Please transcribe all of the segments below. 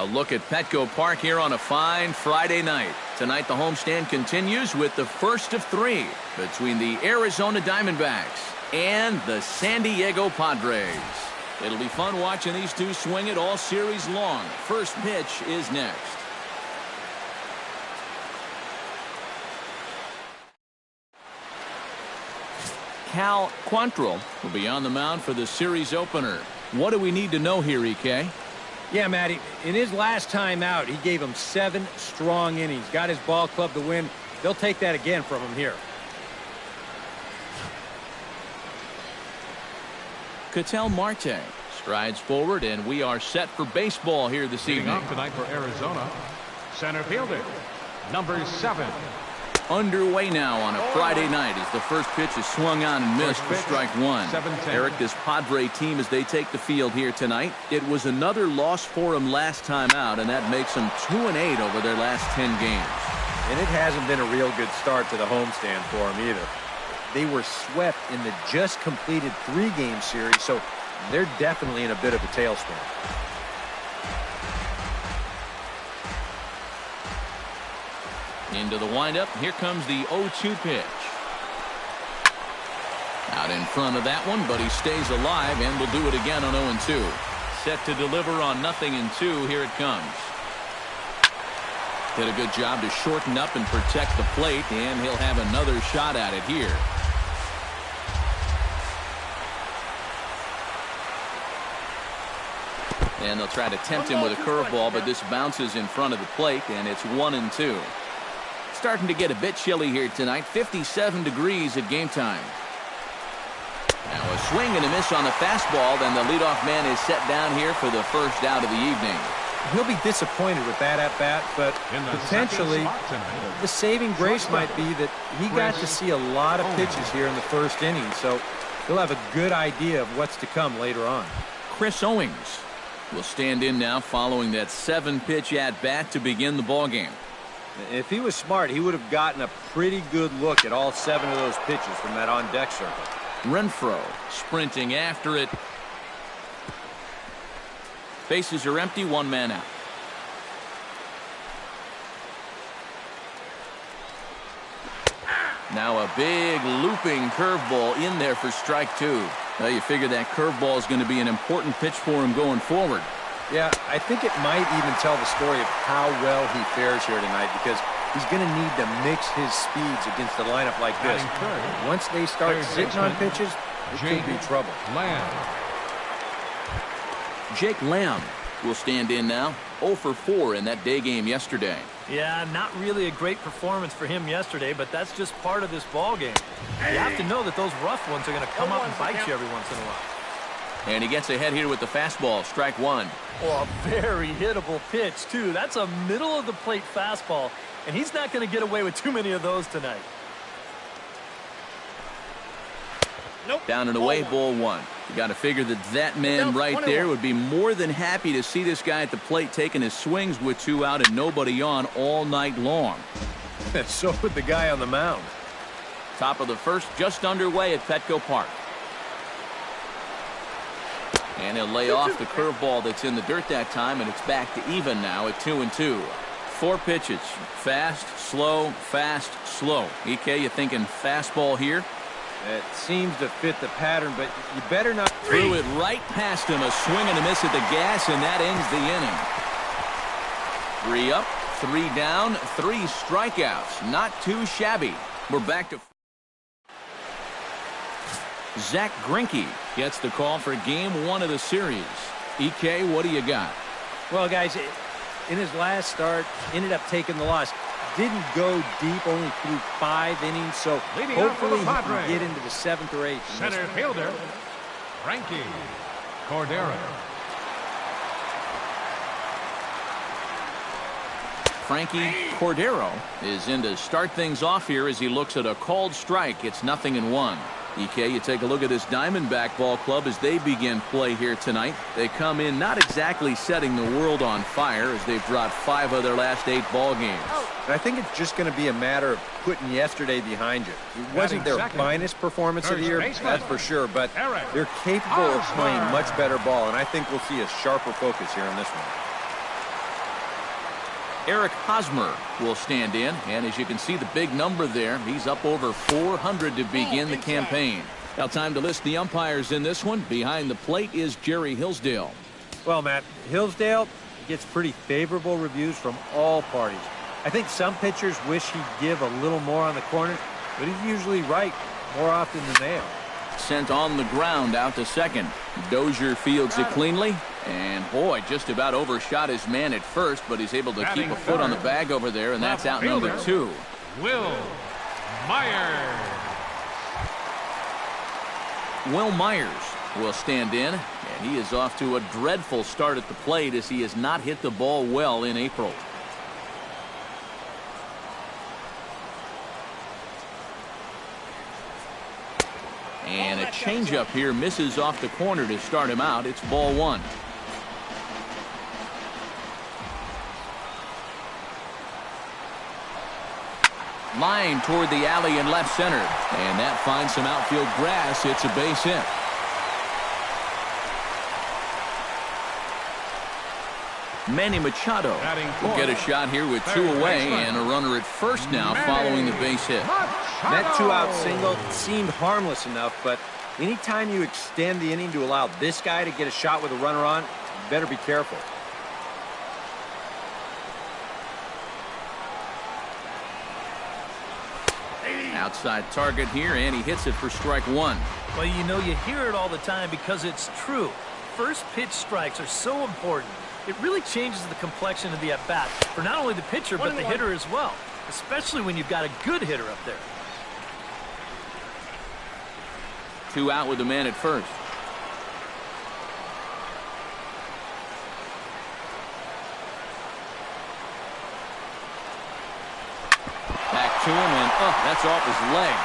A look at Petco Park here on a fine Friday night. Tonight the homestand continues with the first of three between the Arizona Diamondbacks and the San Diego Padres. It'll be fun watching these two swing it all series long. First pitch is next. Cal Quantrill will be on the mound for the series opener. What do we need to know here, EK? Yeah, Matty, in his last time out, he gave him 7 strong innings. Got his ball club to win. They'll take that again from him here. Ketel Marte strides forward, and we are set for baseball here this evening. Up tonight for Arizona, center fielder, number 7. Underway now on a Friday night as the first pitch is swung on and missed for strike one. Eric, this Padre team, as they take the field here tonight, it was another loss for them last time out, and that makes them 2-8 over their last 10 games. And it hasn't been a real good start to the homestand for them either. They were swept in the just completed 3-game series, so they're definitely in a bit of a tailspin. Into the windup. Here comes the 0-2 pitch. Out in front of that one, but he stays alive and will do it again on 0-2. Set to deliver on 0-2. Here it comes. Did a good job to shorten up and protect the plate, and he'll have another shot at it here. And they'll try to tempt him with a curveball, but this bounces in front of the plate, and it's 1-2. Starting to get a bit chilly here tonight. 57 degrees at game time. Now a swing and a miss on the fastball. Then the leadoff man is set down here for the first out of the evening. He'll be disappointed with that at bat, but potentially the saving grace might be that he got to see a lot of pitches here in the first inning, so he'll have a good idea of what's to come later on. Chris Owings will stand in now following that 7-pitch at bat to begin the ball game. If he was smart, he would have gotten a pretty good look at all 7 of those pitches from that on-deck circle. Renfroe sprinting after it. Bases are empty, 1 man out. Now a big looping curveball in there for strike 2. Well, you figure that curveball is going to be an important pitch for him going forward. Yeah, I think it might even tell the story of how well he fares here tonight, because he's going to need to mix his speeds against a lineup like this. Once they start sitting on pitches, it could be trouble. Jake Lamb will stand in now. 0 for 4 in that day game yesterday. Yeah, not really a great performance for him yesterday, but that's just part of this ball game. You have to know that those rough ones are going to come up and bite you every once in a while. And he gets ahead here with the fastball. Strike 1. Oh, a very hittable pitch, too. That's a middle-of-the-plate fastball, and he's not going to get away with too many of those tonight. Nope. Down and away, ball 1. You got to figure that man right there would be more than happy to see this guy at the plate taking his swings with 2 out and nobody on all night long. So would the guy on the mound. Top of the first, just underway at Petco Park. And he'll lay off the curveball that's in the dirt that time, and it's back to even now at 2-2. 4 pitches. Fast, slow, fast, slow. EK, you thinking fastball here? It seems to fit the pattern, but you better not. Threw it right past him. A swing and a miss at the gas, and that ends the inning. 3 up, 3 down, 3 strikeouts. Not too shabby. We're back to Zach Greinke gets the call for game 1 of the series. EK, what do you got? Well, guys, in his last start, ended up taking the loss. Didn't go deep, only threw 5 innings, so hopefully he can get into the 7th or 8th. Center fielder, Frankie Cordero. Frankie Cordero is in to start things off here as he looks at a called strike. It's 0-1. EK, you take a look at this Diamondback ball club as they begin play here tonight. They come in not exactly setting the world on fire as they've dropped 5 of their last 8 ball games. I think it's just going to be a matter of putting yesterday behind you. It wasn't their finest performance of the year, that's for sure, but they're capable of playing much better ball, and I think we'll see a sharper focus here on this one. Eric Hosmer will stand in, and as you can see the big number there, he's up over 400 to begin the campaign. Now time to list the umpires in this one. Behind the plate is Jerry Hillsdale. Well, Matt, Hillsdale gets pretty favorable reviews from all parties. I think some pitchers wish he'd give a little more on the corner, but he's usually right more often than they are. Sent on the ground out to second. Dozier fields it cleanly. And boy, just about overshot his man at first, but he's able to keep a foot on the bag over there, and that's out number 2. Will Myers. Will Myers will stand in, and he is off to a dreadful start at the plate as he has not hit the ball well in April. And a changeup here misses off the corner to start him out. It's ball 1. Line toward the alley in left center. And that finds some outfield grass. It's a base hit. Manny Machado will get a shot here with 2 away and a runner at first now following the base hit. That 2-out single seemed harmless enough, but anytime you extend the inning to allow this guy to get a shot with a runner on, you better be careful. Outside target here, and he hits it for strike 1. Well, you know, you hear it all the time because it's true. First pitch strikes are so important. It really changes the complexion of the at-bat for not only the pitcher, but the hitter as well, especially when you've got a good hitter up there. 2 out with the man at first. Back to him, and that's off his leg.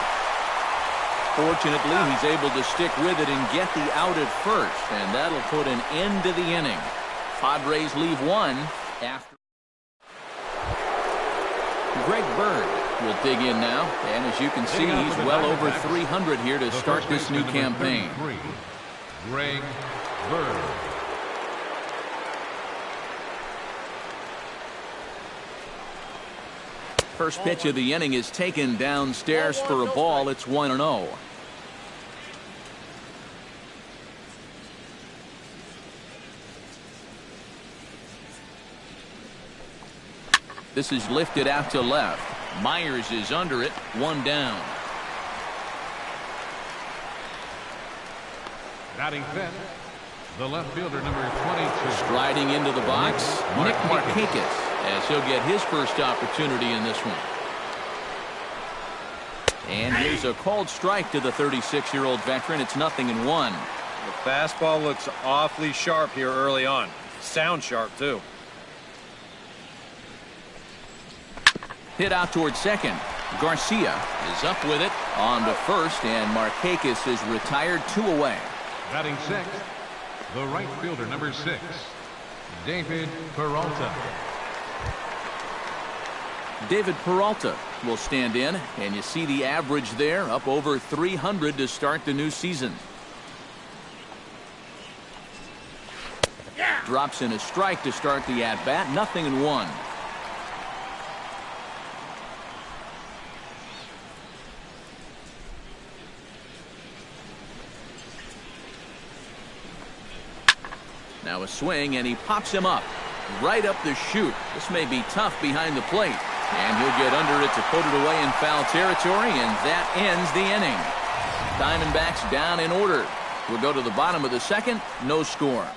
Fortunately, he's able to stick with it and get the out at first, and that'll put an end to the inning. Padres leave 1 after. Greg Bird will dig in now, and as you can see, he's well over 300 here to start this new campaign. Greg Bird. First pitch of the inning is taken downstairs for a ball. It's 1-0. This is lifted out to left. Myers is under it. 1 down. Batting fifth, the left fielder, number 22. Striding into the box, Nick Markakis, as he'll get his first opportunity in this one. And here's a called strike to the 36-year-old veteran. It's 0-1. The fastball looks awfully sharp here early on. Sound sharp, too. Hit out towards second. Garcia is up with it on to first, and Markakis is retired 2 away. Batting sixth, the right fielder, number 6, David Peralta. David Peralta will stand in, and you see the average there, up over 300 to start the new season. Drops in a strike to start the at-bat. 0-1. Now a swing, and he pops him up right up the chute. This may be tough behind the plate, and he'll get under it to put it away in foul territory, and that ends the inning. Diamondbacks down in order. We'll go to the bottom of the second. No score.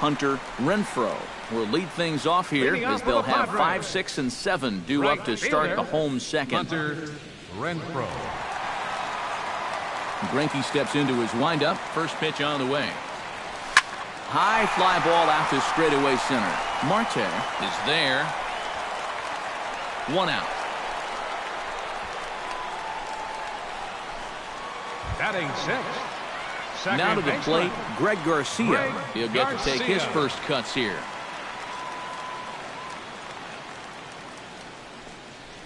Hunter Renfroe will lead things off here as they'll have 5, 6, and 7 due up to start the home second. Hunter Renfroe. Greinke steps into his windup. First pitch on the way. High fly ball out to straightaway center. Marte is there. 1 out. Batting sixth. Now to the plate, Greg Garcia. He'll get to take his first cuts here.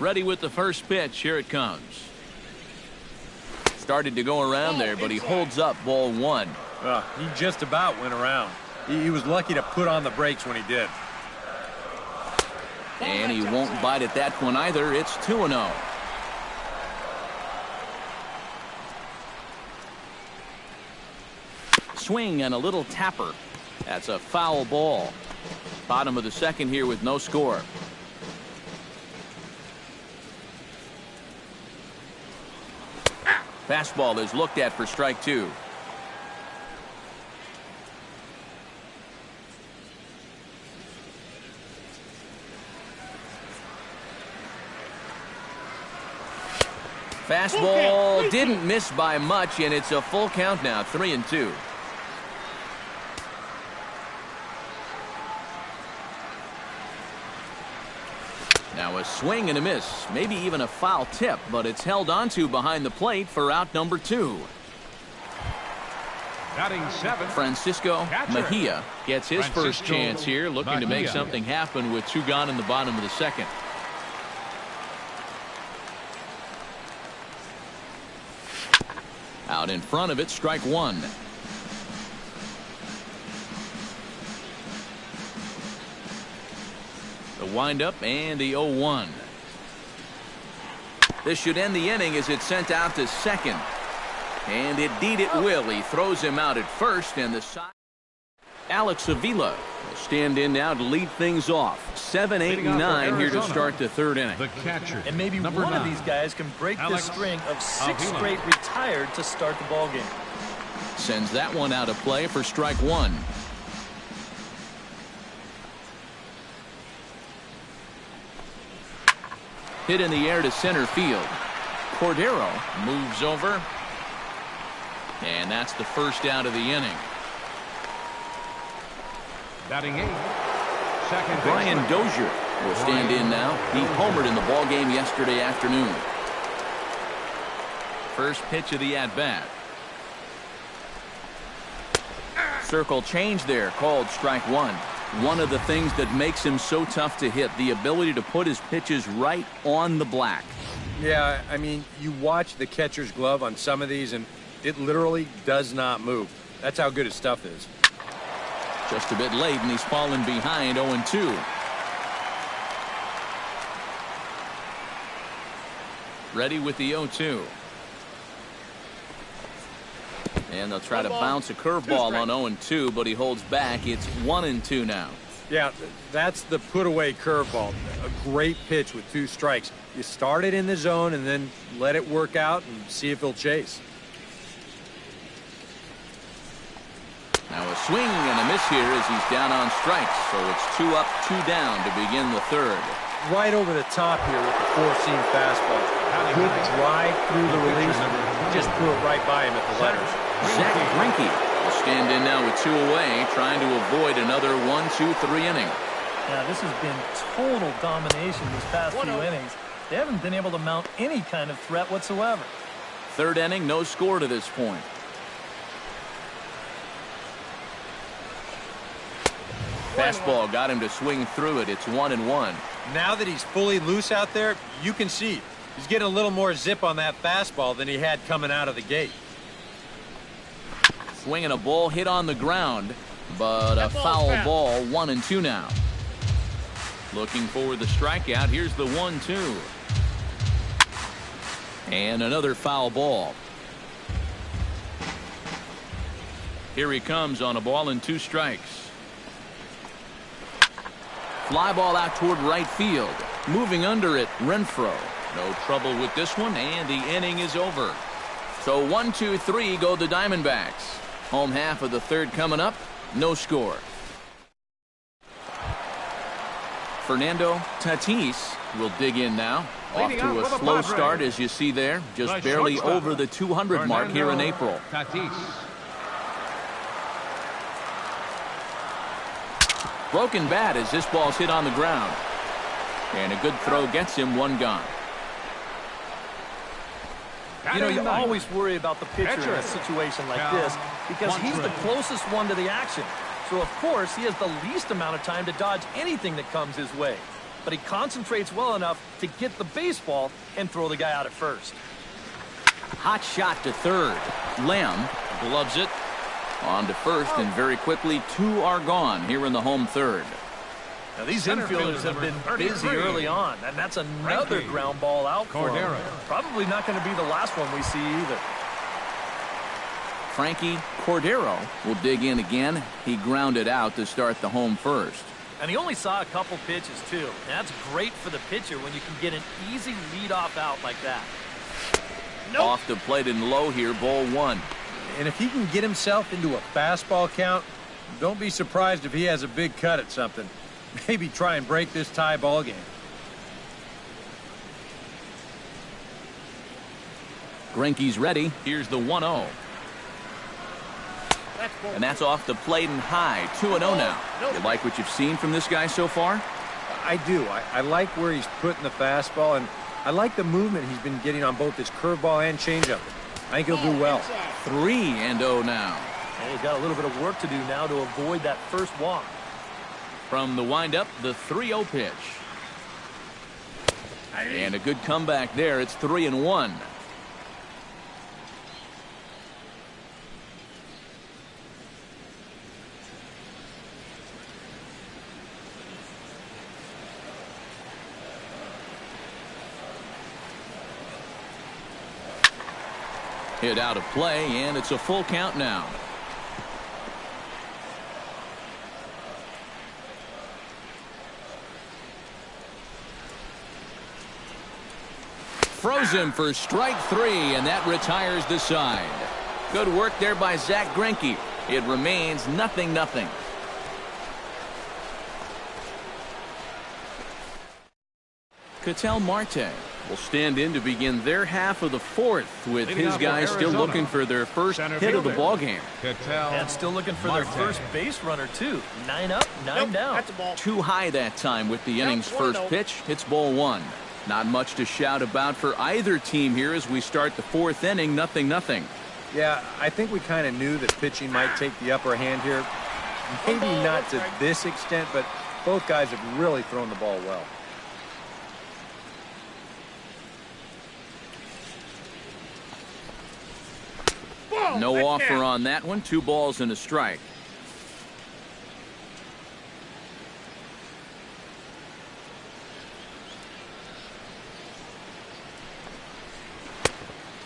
Ready with the first pitch. Here it comes. Started to go around there, but he holds up ball 1. He just about went around. He was lucky to put on the brakes when he did. And he won't bite at that one either. It's 2-0. Swing and a little tapper. That's a foul ball. Bottom of the second here with no score. Fastball is looked at for strike two. Fastball didn't miss by much, and it's a full count now, 3-2. Now a swing and a miss, maybe even a foul tip, but it's held onto behind the plate for out number 2. Batting 7. Francisco Mejia gets his first chance here, looking to make something happen with 2 gone in the bottom of the second. Out in front of it, strike 1. The windup and the 0-1. This should end the inning as it's sent out to second. And indeed it will. He throws him out at first, and the side. Alex Avila will stand in now to lead things off. 7, 8, and 9 here to start the third inning. The catcher. And maybe one of these guys can break this string of 6 straight retired to start the ball game. Sends that one out of play for strike 1. Hit in the air to center field. Cordero moves over. And that's the first out of the inning. Batting 8. Second Brian Dozier will stand in now. He homered in the ball game yesterday afternoon. First pitch of the at-bat. Circle change there, called strike 1. One of the things that makes him so tough to hit, the ability to put his pitches right on the black. Yeah, I mean, you watch the catcher's glove on some of these, and it literally does not move. That's how good his stuff is. Just a bit late, and he's fallen behind 0-2. Ready with the 0-2. And they'll try to bounce a curveball on 0-2, but he holds back. It's 1-2 now. Yeah, that's the put-away curveball. A great pitch with 2 strikes. You start it in the zone and then let it work out and see if he'll chase. Now a swing and a miss here as he's down on strikes. So it's 2 up, 2 down to begin the third. Right over the top here with the 4-seam fastball. Good drive through the release. Just threw it right by him at the letters. Zach Greinke will stand in now with 2 away, trying to avoid another 1-2-3 inning. Yeah, this has been total domination these past few innings. They haven't been able to mount any kind of threat whatsoever. Third inning, no score to this point. Fastball got him to swing through it. It's 1-1. Now that he's fully loose out there, you can see he's getting a little more zip on that fastball than he had coming out of the gate. Swinging a ball hit on the ground, but a foul ball. 1-2 now. Looking for the strikeout. Here's the 1-2. And another foul ball. Here he comes on a ball and 2 strikes. Fly ball out toward right field. Moving under it, Renfroe. No trouble with this one, and the inning is over. So 1-2-3 go the Diamondbacks. Home half of the third coming up. No score. Fernando Tatis will dig in now. Off to a slow start, as you see there. Just barely over the 200 mark here in April. Tatis. Broken bat as this ball's hit on the ground. And a good throw gets him 1 gone. You know, you always worry about the pitcher in a situation like this because he's the closest one to the action. So, of course, he has the least amount of time to dodge anything that comes his way. But he concentrates well enough to get the baseball and throw the guy out at first. Hot shot to third. Lamb gloves it. On to first, and very quickly 2 are gone here in the home third. Now these infielders have been busy early on, and that's another ground ball out for them. Probably not going to be the last one we see either. Frankie Cordero will dig in again. He grounded out to start the home first. And he only saw a couple pitches, too. And that's great for the pitcher when you can get an easy leadoff out like that. Nope. Off the plate and low here, ball 1. And if he can get himself into a fastball count, don't be surprised if he has a big cut at something. Maybe try and break this tie ball game. Greinke's ready. Here's the 1-0. And that's off the plate and high. 2-0 now. You like what you've seen from this guy so far? I do. I like where he's putting the fastball, and I like the movement he's been getting on both his curveball and changeup. I think he'll do well. 3-0 now. And he's got a little bit of work to do now to avoid that first walk. From the windup, the 3-0 pitch. And a good comeback there. It's 3-1. Hit out of play, and it's a full count now. Froze him for strike 3, and that retires the side. Good work there by Zach Greinke. It remains 0-0. Ketel Marte will stand in to begin their half of the fourth, with his guys still looking for their first hit of the ballgame. And still looking for their first base runner, too. 9 up, 9 down. Too high that time with the inning's first pitch. It's ball 1. Not much to shout about for either team here as we start the 4th inning. 0-0. Yeah, I think we kind of knew that pitching might take the upper hand here. Maybe not to this extent, but both guys have really thrown the ball well. No offer on that one. 2 balls and a strike.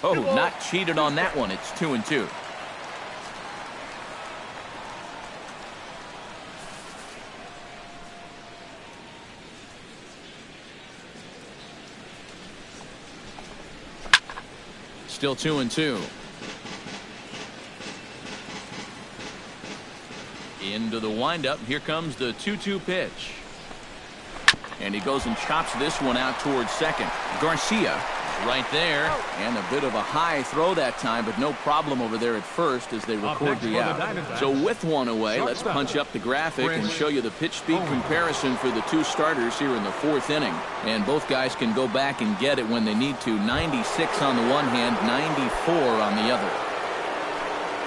Oh, not cheated on that one. It's 2-2. Still 2-2. Into the windup. Here comes the 2-2 pitch. And he goes and chops this one out towards second. Garcia right there. And a bit of a high throw that time, but no problem over there at first as they record the out. So with one away, let's punch up the graphic and show you the pitch speed comparison for the 2 starters here in the 4th inning. And both guys can go back and get it when they need to. 96 on the one hand, 94 on the other.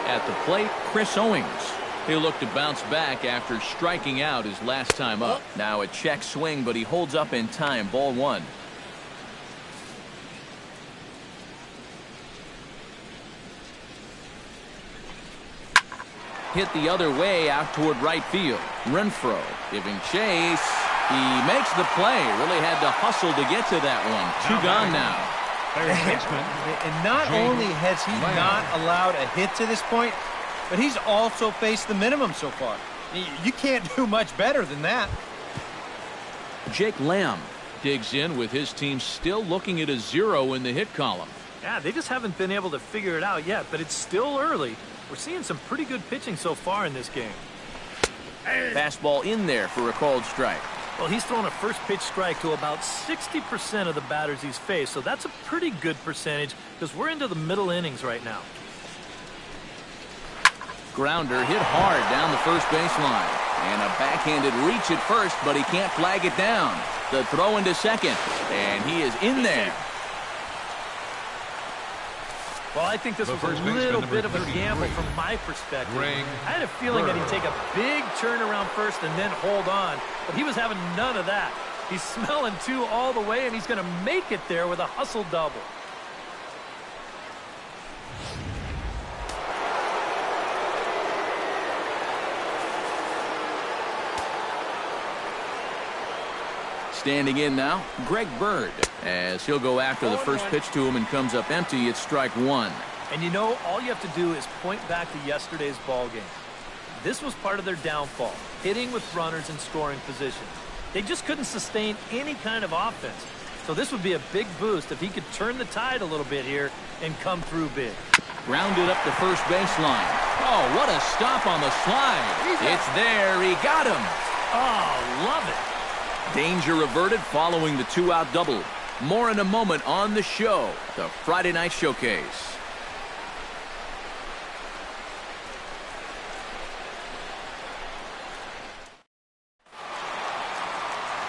At the plate, Chris Owings. He'll look to bounce back after striking out his last time up. Now a check swing, but he holds up in time. Ball 1. Hit the other way out toward right field. Renfroe giving chase. He makes the play. Really had to hustle to get to that one. 2 gone now. And not only has he not allowed a hit to this point, but he's also faced the minimum so far. You can't do much better than that. Jake Lamb digs in with his team still looking at a 0 in the hit column. Yeah, they just haven't been able to figure it out yet, but it's still early. We're seeing some pretty good pitching so far in this game. Fastball in there for a called strike. Well, he's thrown a first pitch strike to about 60% of the batters he's faced, so that's a pretty good percentage because we're into the middle innings right now. Grounder hit hard down the first baseline. And a backhanded reach at first, but he can't flag it down. The throw into second, and he is in there. Well, I think this was a little bit of a gamble from my perspective. I had a feeling that he'd take a big turn around first and then hold on, but he was having none of that. He's smelling 2 all the way, and he's going to make it there with a hustle double. Standing in now, Greg Bird, as he'll go after the first pitch to him and comes up empty. It's strike one. And you know, all you have to do is point back to yesterday's ball game. This was part of their downfall, hitting with runners in scoring position. They just couldn't sustain any kind of offense. So this would be a big boost if he could turn the tide a little bit here and come through big. Grounded up the first baseline. Oh, what a stop on the slide. It's there. He got him. Oh, love it. Danger averted following the two-out double. More in a moment on the show, the Friday Night Showcase.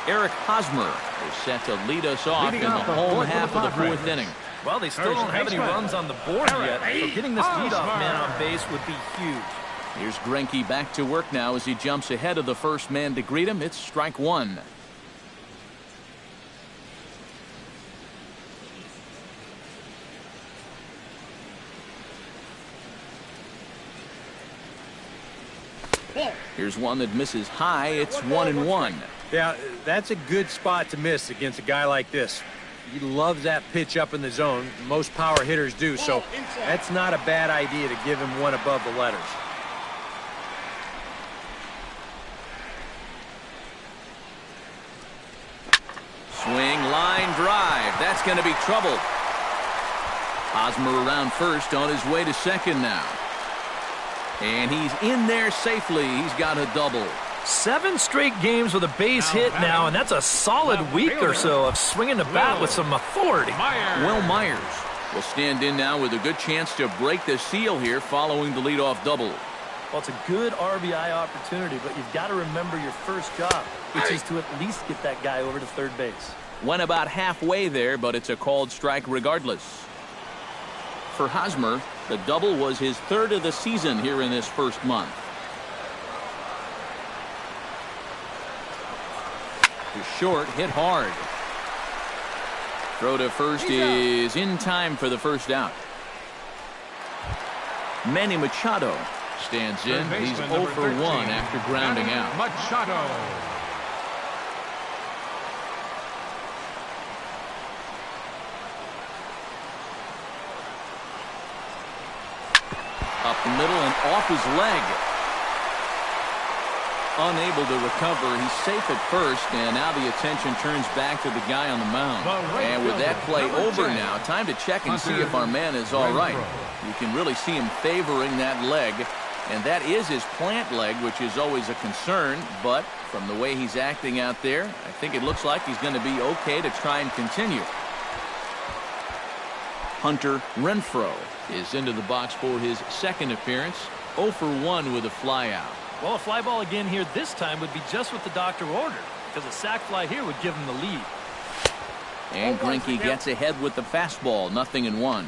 Eric Hosmer is set to lead us off in the home half of the fourth inning. Well, they still don't have any runs on the board yet, so getting this leadoff man on base would be huge. Here's Greinke back to work now as he jumps ahead of the first man to greet him. It's strike one. Here's one that misses high. It's 1-1. Yeah, that's a good spot to miss against a guy like this. He loves that pitch up in the zone. Most power hitters do, so that's not a bad idea to give him one above the letters. Swing, line drive. That's going to be trouble. Hosmer around first, on his way to second now. And he's in there safely. He's got a double. 7 straight games with a base hit now, and that's a solid week or so of swinging the bat with some authority. Will Myers will stand in now with a good chance to break the seal here following the leadoff double. Well, it's a good RBI opportunity, but you've got to remember your first job, which is to at least get that guy over to third base. Went about halfway there, but it's a called strike regardless. For Hosmer, the double was his third of the season here in this first month. To short, hit hard. Throw to first is in time for the first out. Manny Machado stands in. He's 0 for 1 after grounding out. Machado. Up the middle and off his leg. Unable to recover. He's safe at first, and now the attention turns back to the guy on the mound. And with that play over now, time to check and see if our man is all right. You can really see him favoring that leg, and that is his plant leg, which is always a concern. But from the way he's acting out there, I think it looks like he's going to be okay to try and continue. Hunter Renfroe is into the box for his second appearance. 0 for 1 with a fly out. Well, a fly ball again here this time would be just what the doctor ordered, because a sac fly here would give him the lead. And Greinke gets ahead with the fastball, 0-1.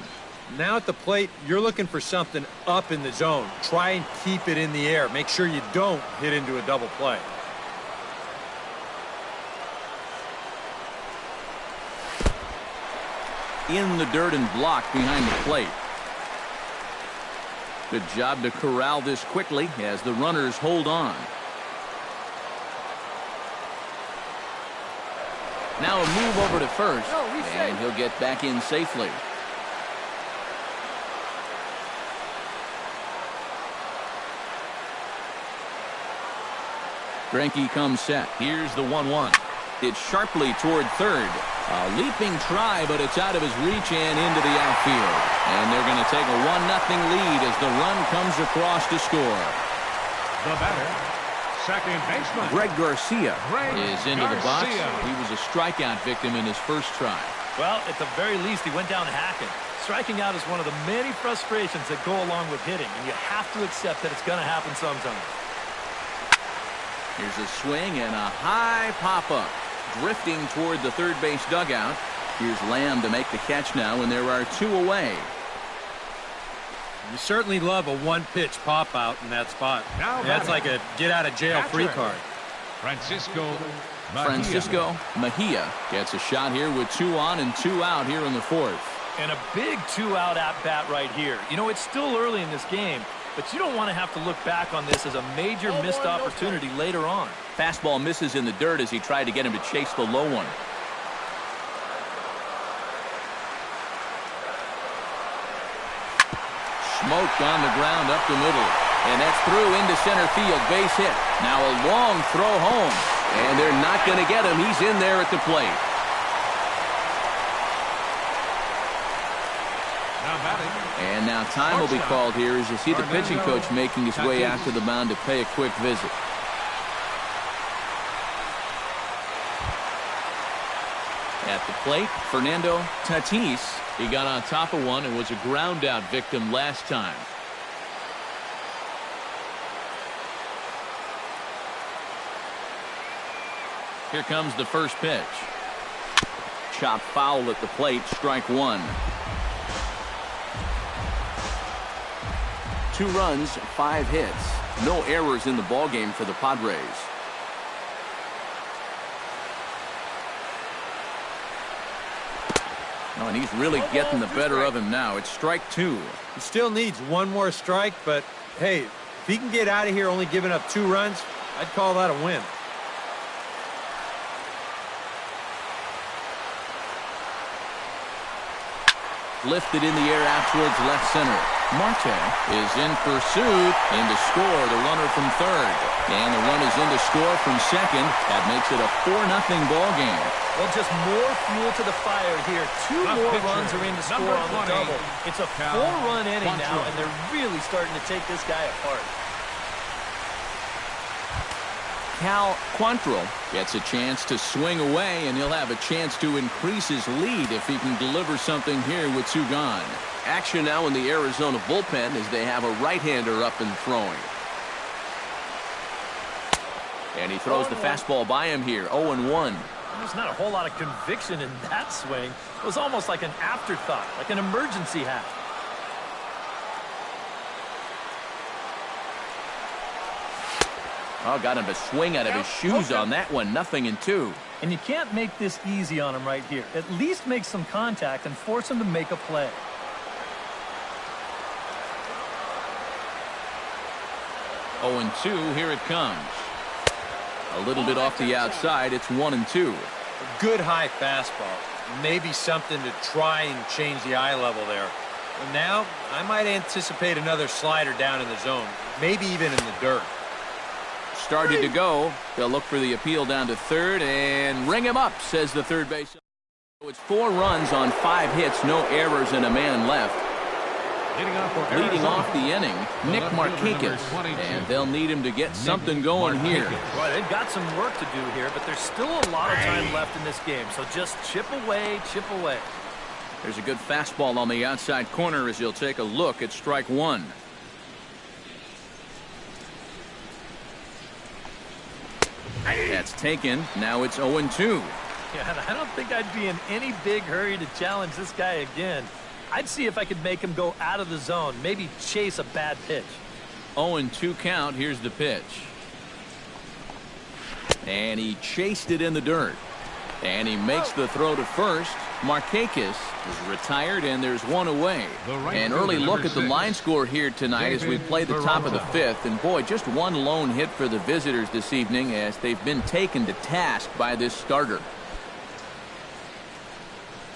Now at the plate, you're looking for something up in the zone. Try and keep it in the air. Make sure you don't hit into a double play. In the dirt and blocked behind the plate. Good job to corral this quickly as the runners hold on. Now a move over to first, and he'll get back in safely. Greinke comes set. Here's the 1-1. It's sharply toward third. A leaping try, but it's out of his reach and into the outfield. And they're going to take a 1-0 lead as the run comes across to score. The batter, second baseman Greg Garcia is into the box. He was a strikeout victim in his first try. Well, at the very least, he went down hacking. Striking out is one of the many frustrations that go along with hitting, and you have to accept that it's going to happen sometime. Here's a swing and a high pop-up. Drifting toward the third base dugout. Here's Lamb to make the catch now, and there are 2 away. You certainly love a one-pitch pop-out in that spot. That's like a get-out-of-jail-free card. Francisco Mejia gets a shot here with 2 on and 2 out here in the fourth. And a big 2-out at-bat right here. You know, it's still early in this game, but you don't want to have to look back on this as a major missed opportunity later on. fastball misses in the dirt as he tried to get him to chase the low one. Smoked on the ground up the middle. And that's through into center field. Base hit. Now a long throw home. And they're not going to get him. He's in there at the plate. And now time will be called here as you see the pitching coach making his way out to the mound to pay a quick visit. At the plate, Fernando Tatis. He got on top of one and was a ground out victim last time. Here comes the first pitch. Chop foul at the plate, strike one. 2 runs, 5 hits. No errors in the ballgame for the Padres. Oh, and he's really getting the better of him now. It's strike 2. He still needs one more strike, but hey, if he can get out of here only giving up 2 runs, I'd call that a win. Lifted in the air out towards left center. Marte is in pursuit. In to score, the runner from third. And the run is in to score from second. That makes it a 4-0 ball game. Well, just more fuel to the fire here. 2 more runs are in to score on the double. It's a 4-run inning now, and they're really starting to take this guy apart. Cal Quantrill gets a chance to swing away, and he'll have a chance to increase his lead if he can deliver something here with 2 gone. Action now in the Arizona bullpen as they have a right-hander up and throwing. And he throws the fastball by him here, 0-1. There's not a whole lot of conviction in that swing. It was almost like an afterthought, like an emergency hat. Oh, got him to swing out of his shoes on that one. 0-2. And you can't make this easy on him right here. At least make some contact and force him to make a play. Oh, 2, here it comes. A little bit off the outside. It's 1-2. A good high fastball. Maybe something to try and change the eye level there. And now, I might anticipate another slider down in the zone. Maybe even in the dirt. Started to go. They'll look for the appeal down to third and ring him up, says the third base. So it's 4 runs on 5 hits, no errors, and a man left. Leading off the inning, Nick Markakis, and they'll need him to get something going here. Well, they've got some work to do here, but there's still a lot of time left in this game, so just chip away, chip away. There's a good fastball on the outside corner as you'll take a look at strike 1. That's taken. Now it's 0-2. Yeah, and I don't think I'd be in any big hurry to challenge this guy again. I'd see if I could make him go out of the zone, maybe chase a bad pitch. 0-2 count. Here's the pitch. And he chased it in the dirt. And he makes the throw to first. Markakis is retired, and there's 1 away. An early look at the line score here tonight as we play the top of the 5th. And boy, just 1 lone hit for the visitors this evening as they've been taken to task by this starter.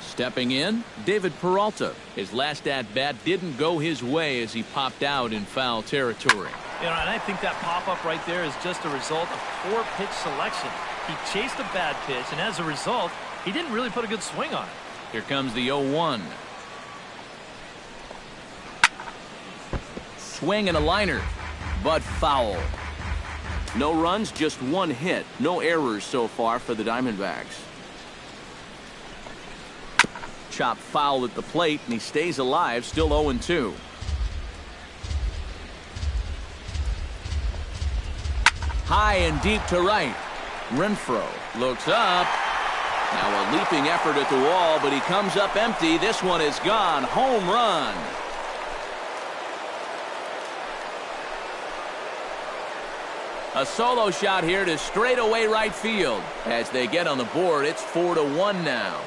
Stepping in, David Peralta. His last at-bat didn't go his way as he popped out in foul territory. You know, and I think that pop-up right there is just a result of poor pitch selection. He chased a bad pitch, and as a result, he didn't really put a good swing on it. Here comes the 0-1. Swing and a liner, but foul. No runs, just 1 hit. No errors so far for the Diamondbacks. Chop foul at the plate, and he stays alive, still 0-2. High and deep to right. Renfroe looks up. Now a leaping effort at the wall, but he comes up empty. This one is gone. Home run. A solo shot here to straightaway right field. As they get on the board, it's 4-1 now.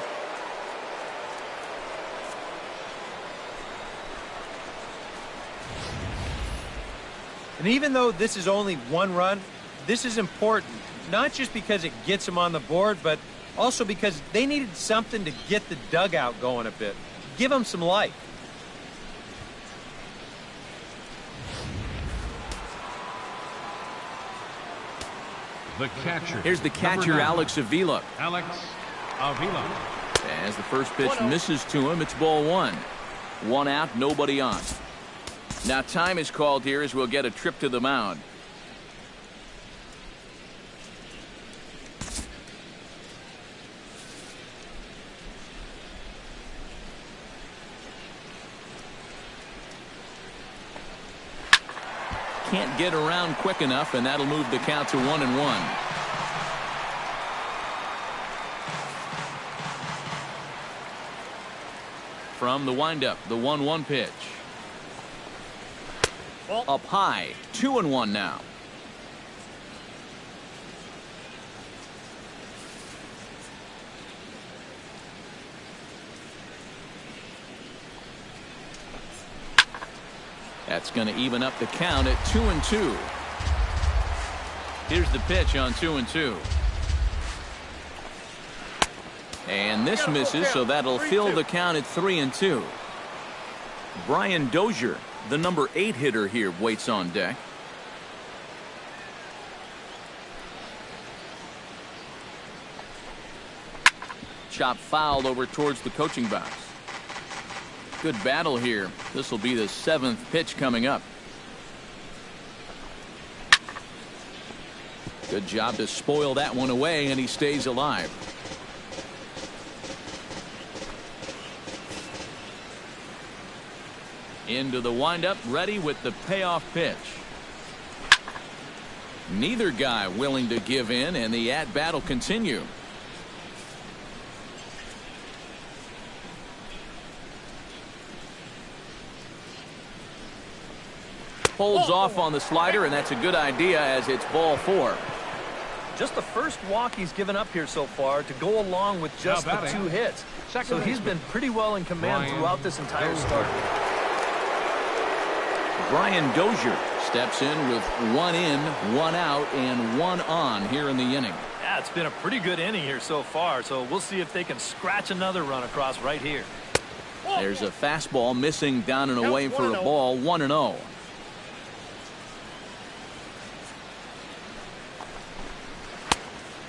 And even though this is only 1 run, this is important. not just because it gets them on the board, but also because they needed something to get the dugout going a bit. Give them some life. The catcher. Here's the catcher, Alex Avila. Alex Avila. As the first pitch misses to him, it's ball one. One out, nobody on. Now time is called here as we'll get a trip to the mound. Can't get around quick enough, and that'll move the count to 1-1. From the windup, the 1-1 pitch. Up high, 2-1 now. That's going to even up the count at 2-2. Here's the pitch on 2-2. And this misses, so that'll fill the count at 3-2. Brian Dozier, the number 8 hitter here, waits on deck. Chop fouled over towards the coaching box. Good battle here. This will be the 7th pitch coming up. Good job to spoil that one away, and he stays alive. Into the windup, ready with the payoff pitch. Neither guy willing to give in, and the at-bat will continue. Holds off on the slider, and that's a good idea as it's ball 4. Just the first walk he's given up here so far to go along with just the 2 hits. So he's been pretty well in command throughout this entire start. Brian Dozier steps in with 1 in, 1 out, and 1 on here in the inning. Yeah, it's been a pretty good inning here so far, so we'll see if they can scratch another run across right here. There's a fastball missing down and away for a ball, 1-0.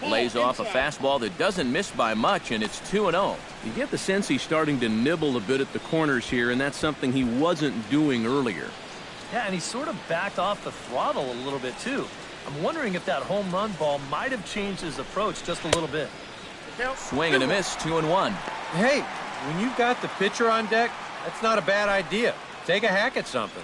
Lays off a fastball that doesn't miss by much, and it's 2-0. You get the sense he's starting to nibble a bit at the corners here, and that's something he wasn't doing earlier. Yeah, and he sort of backed off the throttle a little bit, too. I'm wondering if that home run ball might have changed his approach just a little bit. Swing and a miss, 2-1. Hey, when you've got the pitcher on deck, that's not a bad idea. Take a hack at something.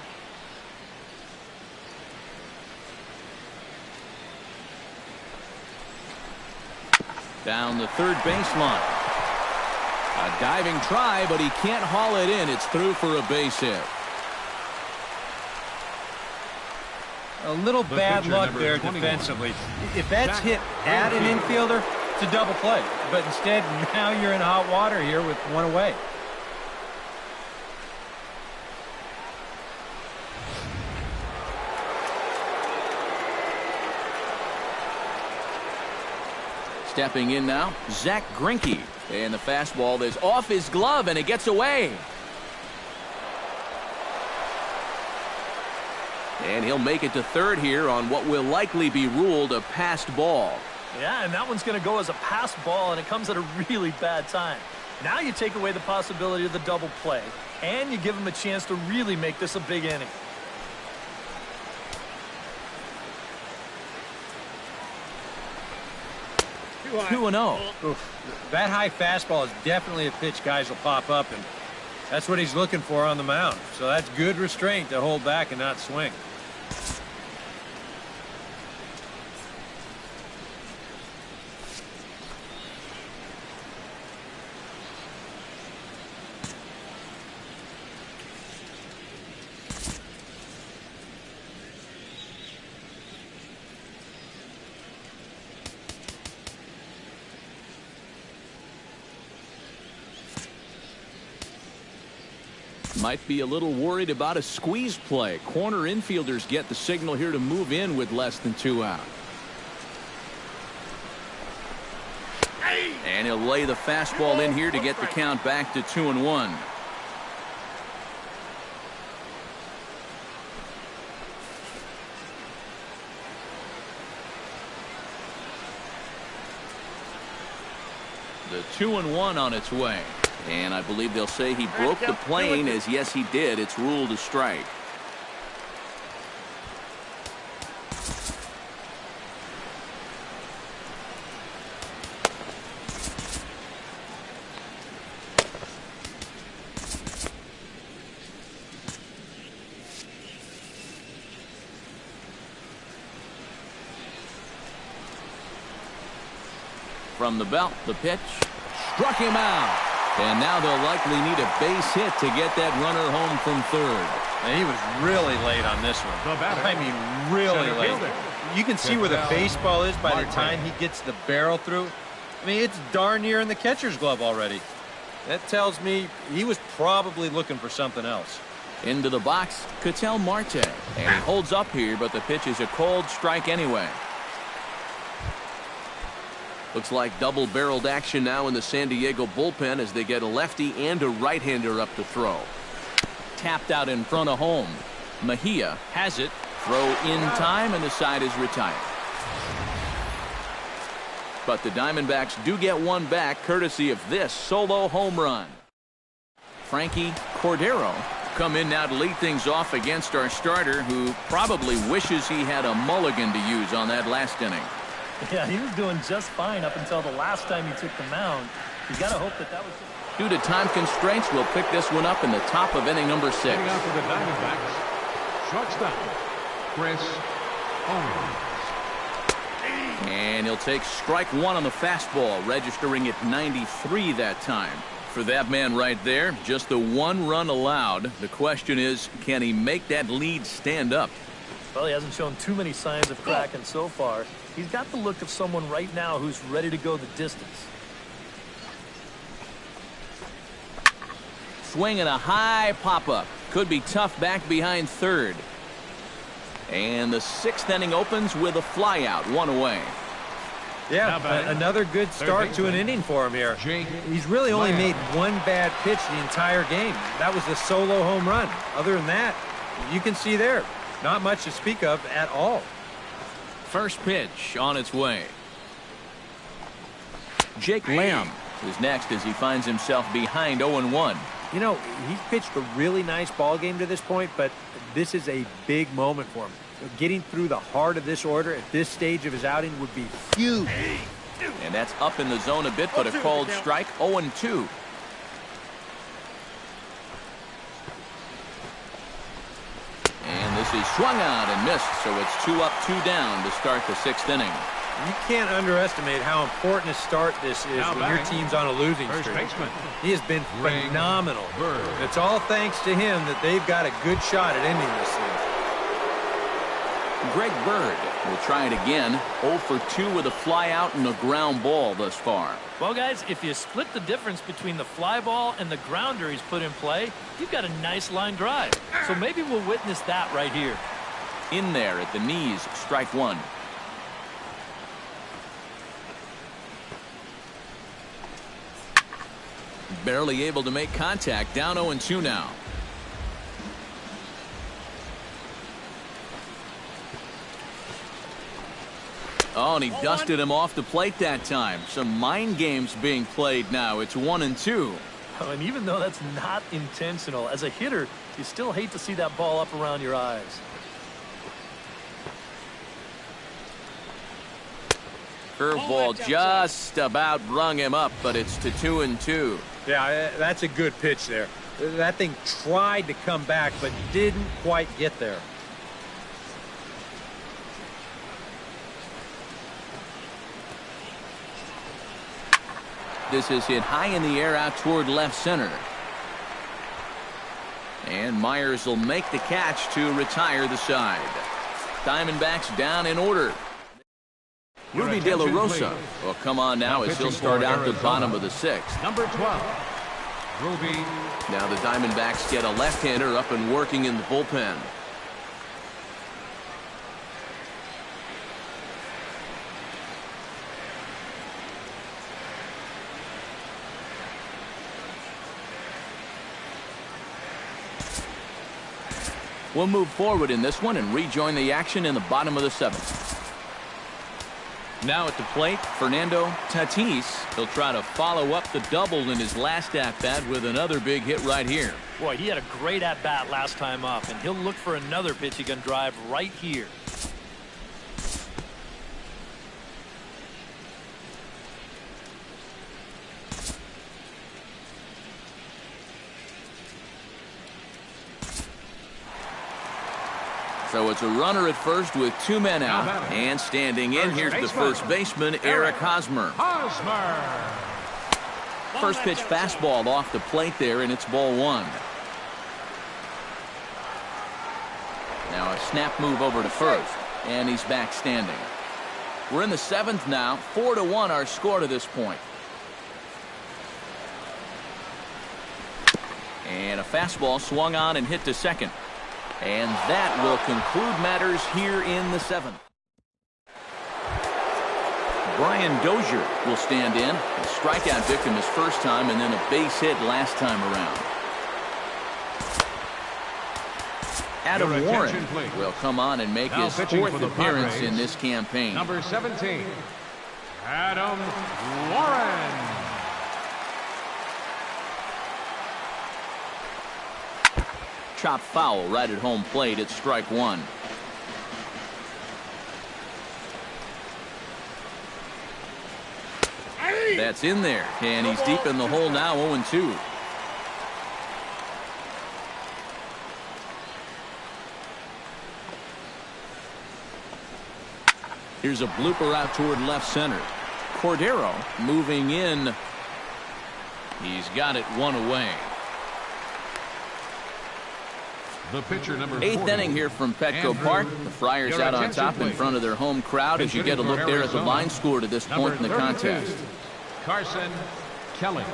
Down the third baseline. A diving try, but he can't haul it in. It's through for a base hit. A little bad luck there defensively. If that's hit at an infielder, it's a double play. But instead, now you're in hot water here with 1 away. Stepping in now, Zach Greinke. And the fastball is off his glove, and it gets away. And he'll make it to third here on what will likely be ruled a passed ball. Yeah, and that one's going to go as a passed ball, and it comes at a really bad time. Now you take away the possibility of the double play, and you give him a chance to really make this a big inning. Two and 0. That high fastball is definitely a pitch guys will pop up, and that's what he's looking for on the mound. So that's good restraint to hold back and not swing. Might be a little worried about a squeeze play. Corner infielders get the signal here to move in with less than 2 out. And he'll lay the fastball in here to get the count back to 2-1. The 2-1 on its way. And I believe they'll say he broke the plane, as yes he did. It's ruled a strike. From the belt, the pitch struck him out. And now they'll likely need a base hit to get that runner home from third. And he was really late on this one. I mean, really late. You can see where the baseball is by the time he gets the barrel through. I mean, it's darn near in the catcher's glove already. That tells me he was probably looking for something else. Into the box, Ketel Marte. And he holds up here, but the pitch is a cold strike anyway. Looks like double-barreled action now in the San Diego bullpen as they get a lefty and a right-hander up to throw. Tapped out in front of home. Mejia has it. Throw in time, and the side is retired. But the Diamondbacks do get one back courtesy of this solo home run. Frankie Cordero come in now to lead things off against our starter, who probably wishes he had a mulligan to use on that last inning. Yeah, he was doing just fine up until the last time he took the mound. You got to hope that was... Due to time constraints, we'll pick this one up in the top of inning number 6. Hitting out for the Diamondbacks, shortstop, Chris Owens. And he'll take strike one on the fastball, registering at 93 that time. For that man right there, just the one run allowed. The question is, can he make that lead stand up? Well, he hasn't shown too many signs of cracking so far. He's got the look of someone right now who's ready to go the distance. Swing and a high pop-up. Could be tough back behind third. And the 6th inning opens with a flyout, one away. Yeah, another good start to an inning for him here. He's really only made one bad pitch the entire game. That was the solo home run. Other than that, you can see there, not much to speak of at all. First pitch on its way. Jake Lamb is next as he finds himself behind 0-1. You know, he's pitched a really nice ball game to this point, but this is a big moment for him. So getting through the heart of this order at this stage of his outing would be huge. And that's up in the zone a bit, but a called strike. 0-2. And this is swung on and missed, so it's 2 up, 2 down to start the 6th inning. You can't underestimate how important a start this is when your team's on a losing streak. He has been phenomenal. It's all thanks to him that they've got a good shot at ending this thing. Greg Bird will try it again. 0 for 2 with a fly out and a ground ball thus far. Well, guys, if you split the difference between the fly ball and the grounder he's put in play, you've got a nice line drive. So maybe we'll witness that right here. In there at the knees, strike one. Barely able to make contact. Down 0-2 now. Oh, and he dusted him off the plate that time. Some mind games being played now. It's 1-2. Oh, and even though that's not intentional, as a hitter, you still hate to see that ball up around your eyes. Curveball just about rung him up, but it's to 2-2. Yeah, that's a good pitch there. That thing tried to come back, but didn't quite get there. This is hit high in the air out toward left center. And Myers will make the catch to retire the side. Diamondbacks down in order. Ruby De La Rosa will come on now as he'll start out the bottom of the 6th. Number 12, Ruby. Now the Diamondbacks get a left-hander up and working in the bullpen. We'll move forward in this one and rejoin the action in the bottom of the 7th. Now at the plate, Fernando Tatis. He'll try to follow up the double in his last at-bat with another big hit right here. Boy, he had a great at-bat last time up, and he'll look for another pitch he can drive right here. So it's a runner at first with 2 men out. And standing in, here's the first baseman, Eric Hosmer. First pitch fastball off the plate there, and it's ball 1. Now a snap move over to first, and he's back standing. We're in the 7th now. 4-1 our score to this point. And a fastball swung on and hit to second. And that will conclude matters here in the 7th. Brian Dozier will stand in. A strikeout victim his first time, and then a base hit last time around. Adam Warren will come on and make his 4th appearance in this campaign. Number 17, Adam Warren. Chop foul right at home plate. It's strike 1. That's in there, and he's deep in the hole now. 0-2. Here's a blooper out toward left center. Cordero moving in. He's got it 1 away. The pitcher, number 8th inning here from Petco Park. The Friars out on top in front of their home crowd as you get a look there at the line score to this point in the contest. Carson Kelly.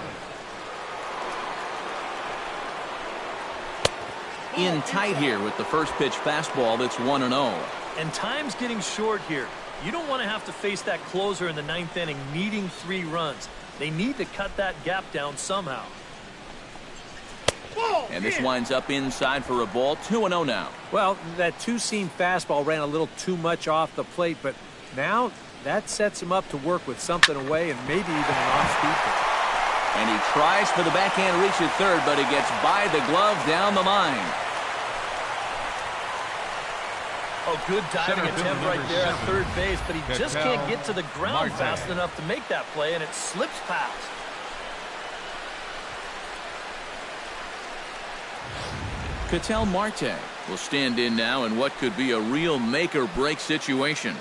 In tight here with the first pitch fastball that's 1-0. And time's getting short here. You don't want to have to face that closer in the 9th inning needing 3 runs. They need to cut that gap down somehow. And this winds up inside for a ball. 2-0 now. Well, that two-seam fastball ran a little too much off the plate, but now that sets him up to work with something away and maybe even an off-speed pitch. And he tries for the backhand reach at third, but he gets by the glove down the line. Oh, good diving attempt right there at third base, but he just can't get to the ground fast enough to make that play, and it slips past. Ketel Marte will stand in now in what could be a real make-or-break situation.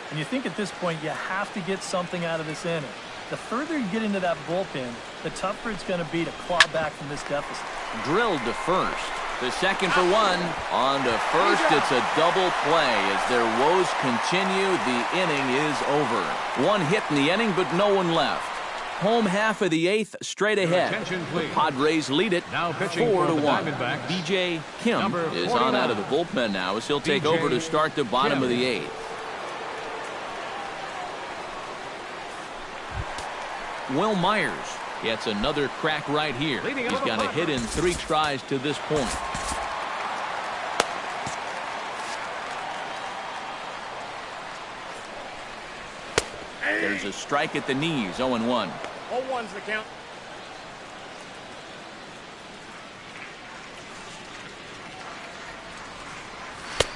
And you think at this point you have to get something out of this inning. The further you get into that bullpen, the tougher it's going to be to claw back from this deficit. Drilled to first. The second for 1. On to first, it's a double play. As their woes continue, the inning is over. 1 hit in the inning, but no one left. Home half of the 8th straight ahead. The Padres lead it 4-1. BJ Kim is on out of the bullpen now as he'll take over to start the bottom of the 8th. Will Myers gets another crack right here. He's got a hit in 3 tries to this point. There's a strike at the knees. 0-1. 0-1's the count.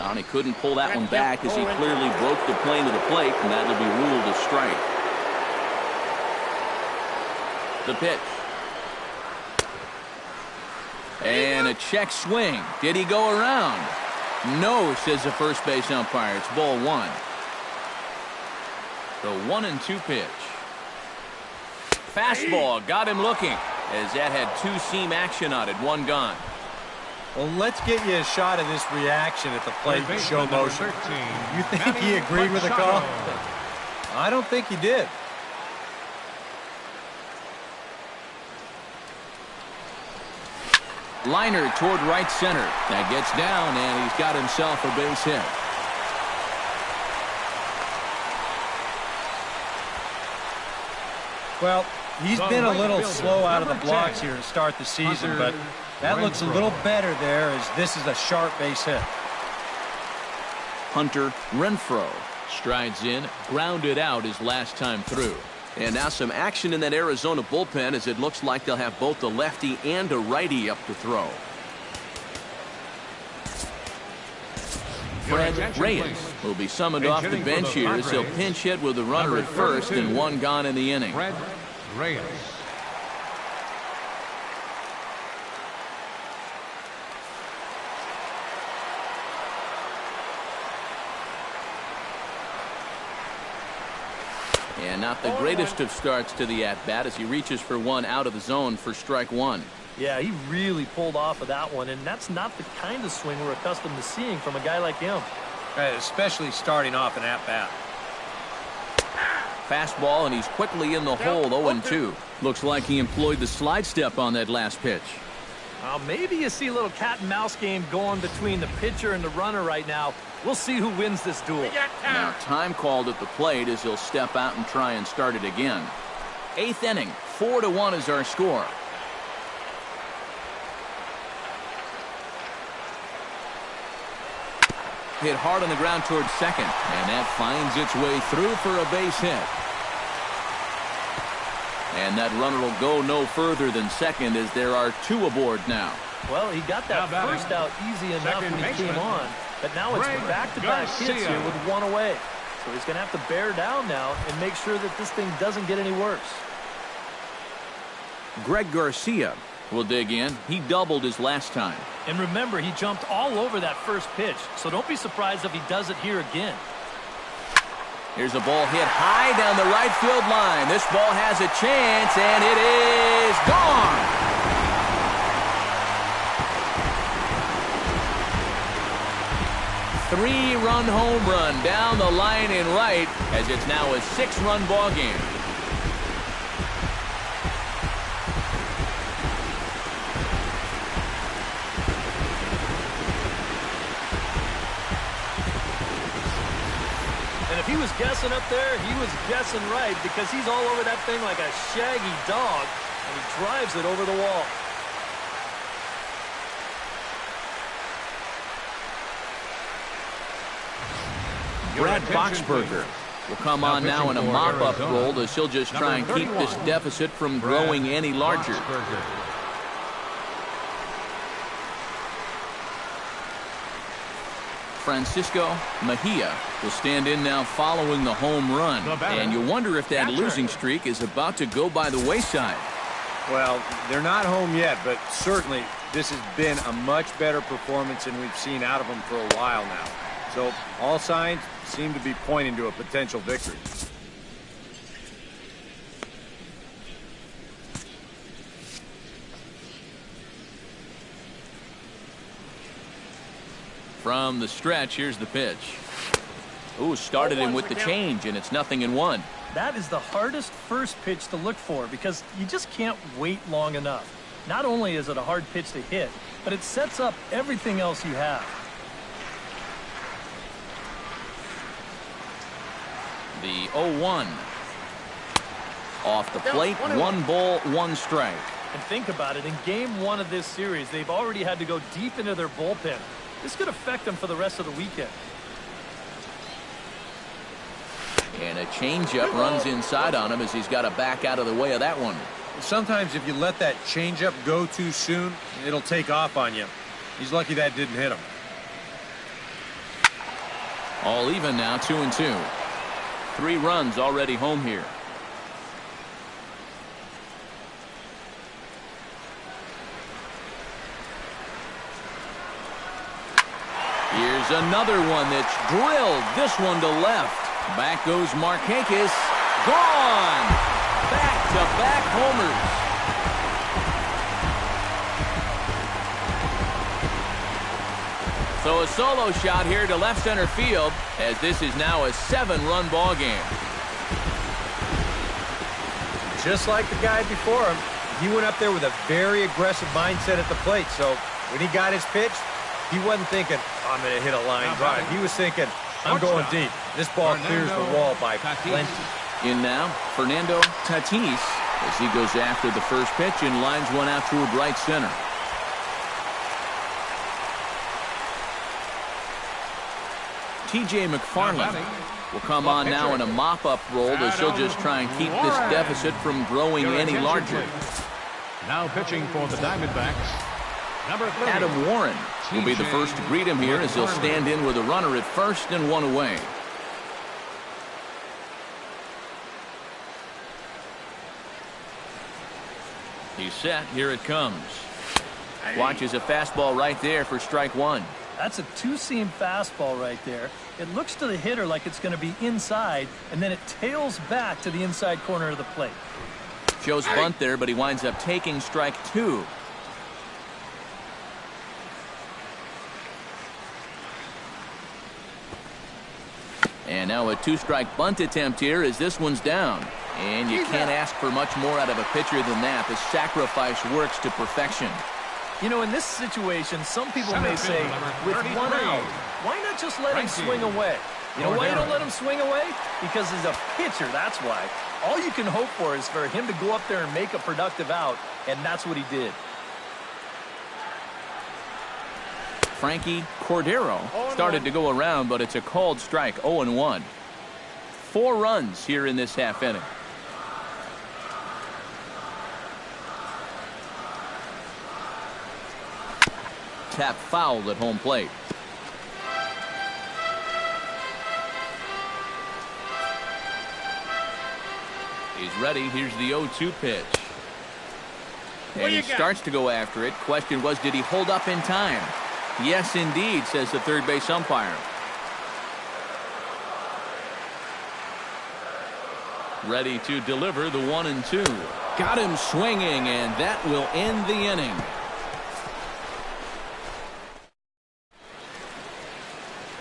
And he couldn't pull that one back as he clearly broke the plane of the plate, and that'll be ruled a strike. The pitch. And a check swing. Did he go around? No, says the first base umpire. It's ball 1. The 1-2 pitch. Fastball got him looking as that had 2-seam action on it. 1 gone. Well, let's get you a shot of this reaction at the plate and show motion. You think he agreed with the call? I don't think he did. Liner toward right center. That gets down, and he's got himself a base hit. Well, he's been a little slow out of the blocks here to start the season, but That looks a little better there, as this is a sharp base hit. Hunter Renfroe strides in, grounded out his last time through. And now some action in that Arizona bullpen, as it looks like they'll have both a lefty and a righty up to throw. Fred Reyes will be summoned off the bench here as he'll pinch hit with a runner at first and one gone in the inning. Fred Reyes. And not the greatest of starts to the at-bat as he reaches for one out of the zone for strike one. Yeah, he really pulled off of that one, and that's not the kind of swing we're accustomed to seeing from a guy like him. Especially starting off an at-bat. Fastball, and he's quickly in the hole, 0-2. Looks like he employed the slide step on that last pitch. Maybe you see a little cat-and-mouse game going between the pitcher and the runner right now. We'll see who wins this duel. Now time called at the plate as he'll step out and try and start it again. Eighth inning, 4-1 is our score. Hit hard on the ground towards second, and that finds its way through for a base hit. And that runner will go no further than second as there are two aboard now. Well, he got that first out easy enough when he came on, but now it's back-to-back hits here with one away. So he's going to have to bear down now and make sure that this thing doesn't get any worse. Greg Garcia will dig in. He doubled his last time. And remember, he jumped all over that first pitch, so don't be surprised if he does it here again. Here's a ball hit high down the right field line. This ball has a chance, and it is gone. Three-run home run down the line in right, as it's now a six-run ball game. If he was guessing up there, he was guessing right, because he's all over that thing like a shaggy dog, and he drives it over the wall. Brad Boxberger will come on now in a mop-up role as he'll just try and keep this deficit from growing any larger. Francisco Mejia will stand in now following the home run. And you wonder if that losing streak is about to go by the wayside. Well, they're not home yet, but certainly this has been a much better performance than we've seen out of them for a while now. So all signs seem to be pointing to a potential victory. From the stretch, here's the pitch. Ooh, started him with the change, and it's 0-1. That is the hardest first pitch to look for, because you just can't wait long enough. Not only is it a hard pitch to hit, but it sets up everything else you have. The 0-1. Off the plate, 1 ball, 1 strike. And think about it, in game 1 of this series, they've already had to go deep into their bullpen. This could affect them for the rest of the weekend. And a changeup runs inside on him as he's got to back out of the way of that one. Sometimes if you let that changeup go too soon, it'll take off on you. He's lucky that didn't hit him. All even now, 2-2. 3 runs already home here. Here's another one that's drilled. This one to left. Back goes Markakis. Gone! Back-to-back homers. So a solo shot here to left center field, as this is now a 7-run ball game. Just like the guy before him, he went up there with a very aggressive mindset at the plate. So when he got his pitch, he wasn't thinking, I'm going to hit a line drive. He was thinking, I'm going deep. This ball clears the wall by plenty. In now, Fernando Tatis, as he goes after the first pitch and lines one out toward right center. T.J. McFarland will come on now in a mop-up role as she'll just try and keep this deficit from growing any larger. Now pitching for the Diamondbacks, number 30. Adam Warren will be the first to greet him here as he'll stand in with a runner at first and one away. He's set. Here it comes. Watches a fastball right there for strike one. That's a two-seam fastball right there. It looks to the hitter like it's going to be inside, and then it tails back to the inside corner of the plate. Shows bunt there, but he winds up taking strike two. And now a two-strike bunt attempt here as this one's down. And you can't ask for much more out of a pitcher than that. The sacrifice works to perfection. You know, in this situation, some people may say, with one out, why not just let him swing away? You know why you don't let him swing away? Because as a pitcher, that's why. All you can hope for is for him to go up there and make a productive out, and that's what he did. Frankie Cordero started to go around, but it's a called strike, 0-1. 4 runs here in this half inning. Tap foul at home plate. He's ready. Here's the 0-2 pitch. And he starts to go after it. Question was, did he hold up in time? Yes, indeed, says the third base umpire. Ready to deliver the 1-2. Got him swinging, and that will end the inning.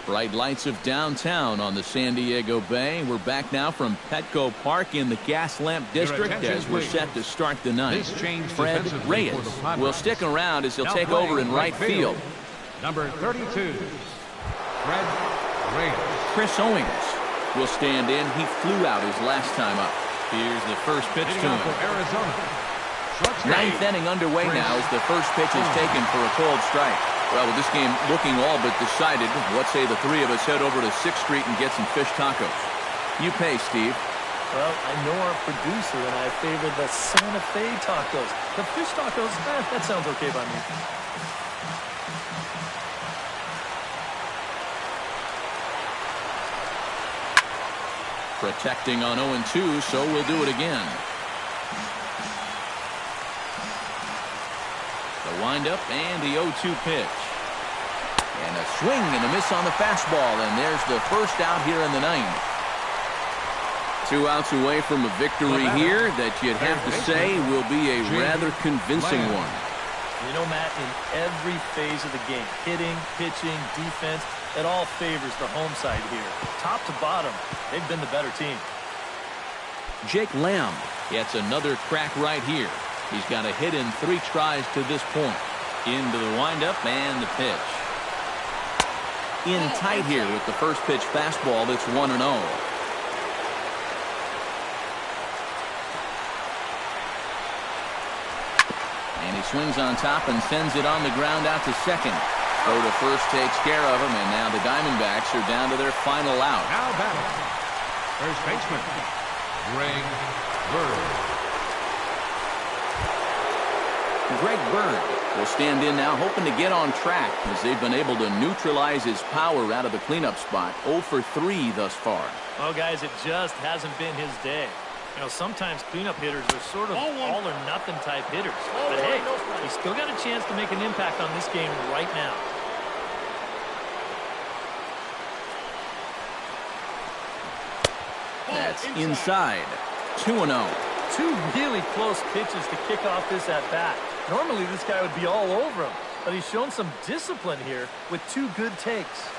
Bright lights of downtown on the San Diego Bay. We're back now from Petco Park in the Gas Lamp District as we're set to start the ninth. Fred Reyes will stick around as he'll take over in right field. Number 32, Fred Reyes. Chris Owings will stand in. He flew out his last time up. Here's the first pitch to him. Ninth inning underway now as the first pitch is taken for a cold strike. Well, with this game looking all but decided, what say the three of us head over to 6th Street and get some fish tacos? You pay, Steve. Well, I know our producer and I favor the Santa Fe tacos. The fish tacos, that sounds okay by me. Protecting on 0-2, so we'll do it again. The windup and the 0-2 pitch. And a swing and a miss on the fastball, and there's the first out here in the ninth. 2 outs away from a victory here that you'd have to say will be a rather convincing one. You know, Matt, in every phase of the game, hitting, pitching, defense, it all favors the home side here. Top to bottom, they've been the better team. Jake Lamb gets another crack right here. He's got a hit in 3 tries to this point. Into the windup and the pitch. In tight here with the first pitch fastball that's 1-0. And he swings on top and sends it on the ground out to second. Throw to first takes care of him, and now the Diamondbacks are down to their final out. Now batting, first baseman, Greg Bird. Greg Bird will stand in now, hoping to get on track as they've been able to neutralize his power out of the cleanup spot. 0 for 3 thus far. Well, guys, it just hasn't been his day. You know, sometimes cleanup hitters are sort of all-or-nothing type hitters. But, hey, he's still got a chance to make an impact on this game right now. That's inside. 2-0. 2 really close pitches to kick off this at-bat. Normally, this guy would be all over him, but he's shown some discipline here with 2 good takes.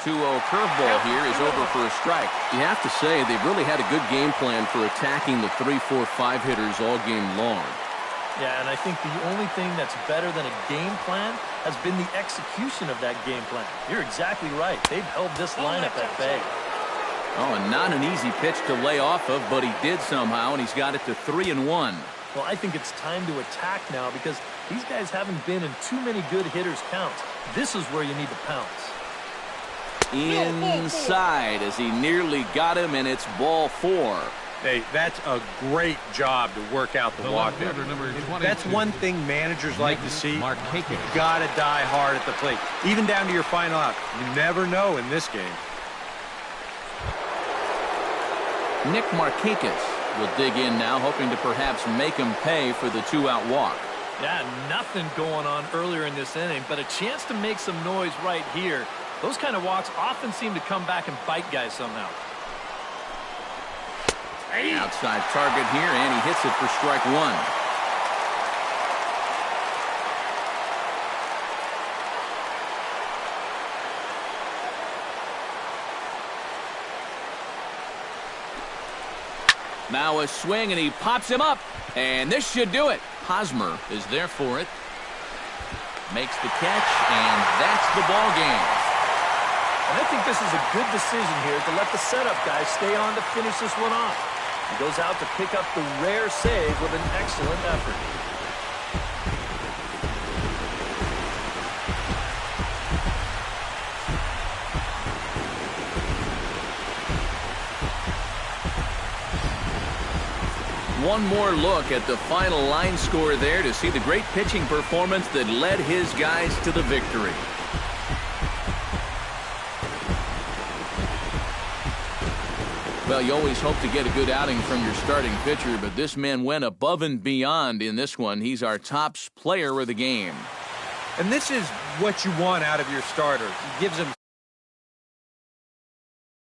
2-0 curveball here is over for a strike. You have to say they've really had a good game plan for attacking the 3, 4, 5 hitters all game long. Yeah, and I think the only thing that's better than a game plan has been the execution of that game plan. You're exactly right. They've held this lineup at bay. Oh, and not an easy pitch to lay off of, but he did somehow, and he's got it to 3-1. Well, I think it's time to attack now because These guys haven't been in too many good hitters' counts. This is where you need to pounce. Inside as he nearly got him, and it's ball 4. Hey, that's a great job to work out the walk there. That's one thing managers like to see. You got to die hard at the plate, even down to your final out. You never know in this game. Nick Markakis will dig in now, hoping to perhaps make him pay for the 2-out walk. Yeah, nothing going on earlier in this inning, but a chance to make some noise right here. Those kind of walks often seem to come back and bite guys somehow. Outside target here, and he hits it for strike 1. Now a swing, and he pops him up, and this should do it. Hosmer is there for it. Makes the catch, and that's the ball game. And I think this is a good decision here to let the setup guy stay on to finish this one off. He goes out to pick up the rare save with an excellent effort. One more look at the final line score there to see the great pitching performance that led his guys to the victory. Well, you always hope to get a good outing from your starting pitcher, but this man went above and beyond in this one. He's our top player of the game. And this is what you want out of your starter. He gives them